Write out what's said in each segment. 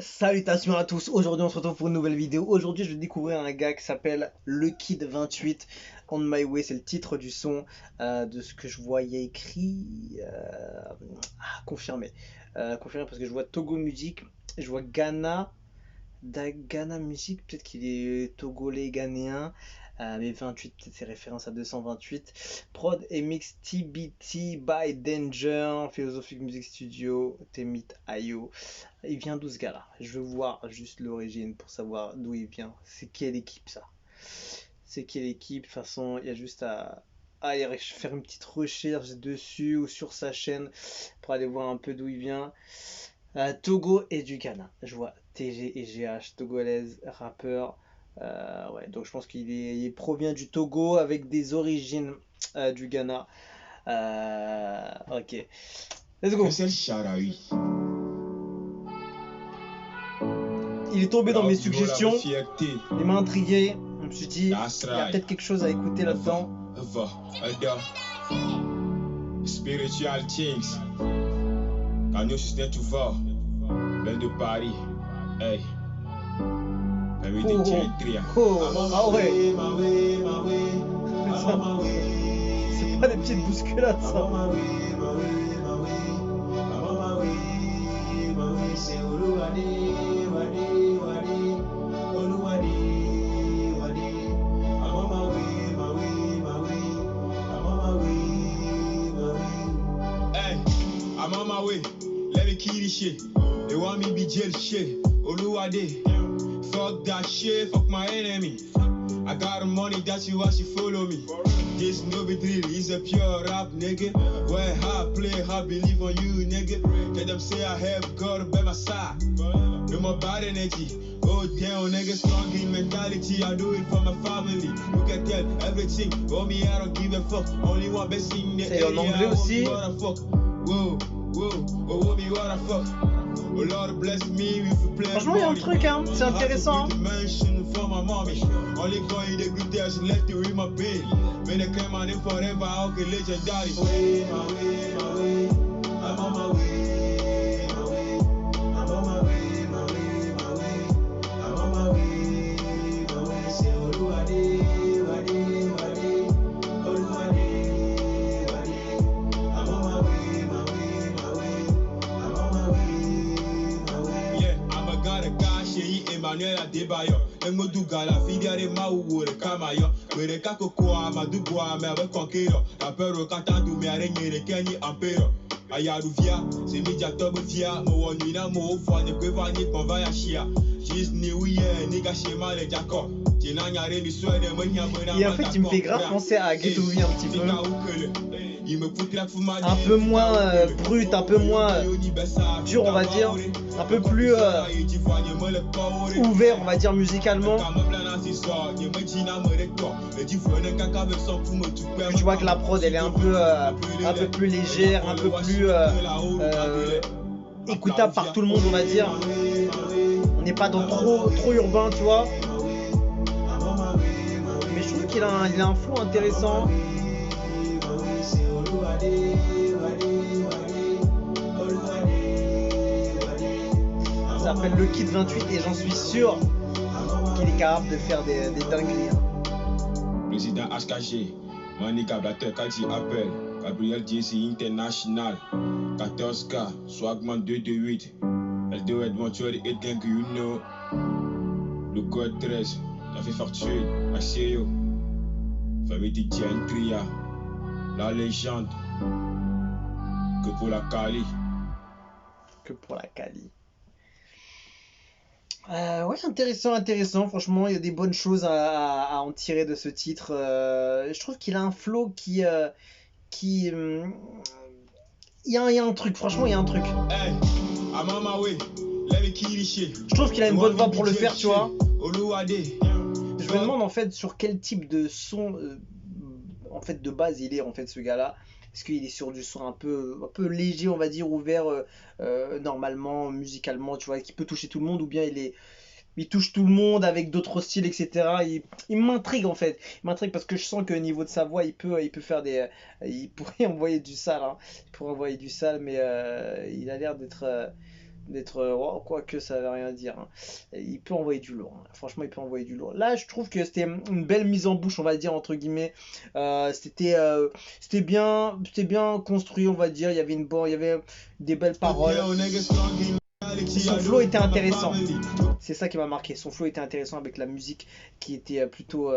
Salutations à tous, aujourd'hui on se retrouve pour une nouvelle vidéo. Aujourd'hui je vais découvrir un gars qui s'appelle LeKid28. On My Way, c'est le titre du son, de ce que je voyais écrit. Confirmé. Confirmé parce que je vois Togo Music, je vois Ghana Music, peut-être qu'il est togolais ghanéen. Mais 28, peut-être c'est référence à 228. Prod et mix TBT by Danger, Philosophic Music Studio, Temit Ayo. Il vient d'où ce gars-là? Je veux voir juste l'origine pour savoir d'où il vient. C'est quelle équipe ça? C'est quelle équipe? De toute façon, il y a juste à aller faire une petite recherche dessus ou sur sa chaîne pour aller voir un peu d'où il vient. Togo et du Ghana. Je vois TG et GH, togolaise, rappeur. Ouais, donc je pense il provient du Togo avec des origines du Ghana. Ok, let's go. Il est tombé dans mes suggestions, il m'a intrigué. Je me suis dit, il y a peut-être quelque chose à écouter là-dedans. Spiritual things. Quand nous sommes tu vas, ben de Paris, hey. Ah ouais. C'est pas des petites bousculades ça. I'm on my way, let me kill this shit. They want me be jail shit. Oluwade, fuck that shit, fuck my enemy. I got the money, that's why she follow me. This no be drill, it's a pure rap, nigga. Where I play, I believe on you, nigga. Tell them say I have God by my side. No more bad energy. Oh damn, nigga, strong in mentality. I do it for my family. You can tell everything. Oh me, I don't give a fuck. Only one best in the area. En anglais aussi. Whoa, whoa, oh me, what the fuck. Oh Lord bless me with a play. Franchement, il y a un truc, hein. C'est intéressant. Only going the good days left to read my pain. When they came on it forever, I'll get legendary. My way, I'm on my way. Emmanuel Adebayo, Emoduga la fille de Maou le Kamayo, Were Kakoko, Amadouboa, Merve Conquero, la peur au Katandou, mais araignée de Kenny Ampero. Ayaruvia, c'est Mediatob Via, Mowanina, Mo, Fouane, Kwevani, Konvaya Chia, Jis New Year, Niga Shema, les Jacob. Et en fait, il me fait grave penser à Ghetto V un petit peu. Un peu moins brut, un peu moins dur, on va dire. Un peu plus ouvert, on va dire, musicalement. Je vois que la prod, elle est un peu plus légère, un peu plus écoutable par tout le monde, on va dire. On n'est pas dans trop urbain, tu vois. Mais je trouve qu'il a un flow intéressant. Ça s'appelle LeKid28 et j'en suis sûr qu'il est capable de faire des dingueries. Président HKG, Manika Blatter, Kati Appel, Gabriel JC International, 14K, Swagman 228, LDO Adventure et Gang, you know, le code 13, ça fait fortune, HCO, famille Titian Tria, la légende, que pour la Cali. Que pour la Cali. Ouais, intéressant, franchement, il y a des bonnes choses à en tirer de ce titre. Je trouve qu'il a un flow qui il y a un truc, franchement, il y a un truc. Hey, I'm on my way. Je trouve qu'il a une bonne voix pour le faire, tu vois. Je me demande en fait sur quel type de son en fait de base il est en fait ce gars-là. Est-ce qu'il est sur du son un peu léger, on va dire, ouvert normalement, musicalement, tu vois, qui peut toucher tout le monde, ou bien il touche tout le monde avec d'autres styles, etc. Il m'intrigue en fait. Il m'intrigue parce que je sens qu'au niveau de sa voix, il peut faire des. Il pourrait envoyer du sale, hein. Il pourrait envoyer du sale, mais il a l'air d'être d'être quoi que ça veut rien dire, hein. Il peut envoyer du lourd, hein. Franchement il peut envoyer du lourd. Là je trouve que c'était une belle mise en bouche, on va dire entre guillemets. C'était bien construit, on va dire. Il y avait des belles paroles. Son flow était intéressant. C'est ça qui m'a marqué. Son flow était intéressant avec la musique qui était plutôt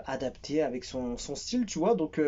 adaptée avec son style, tu vois. Donc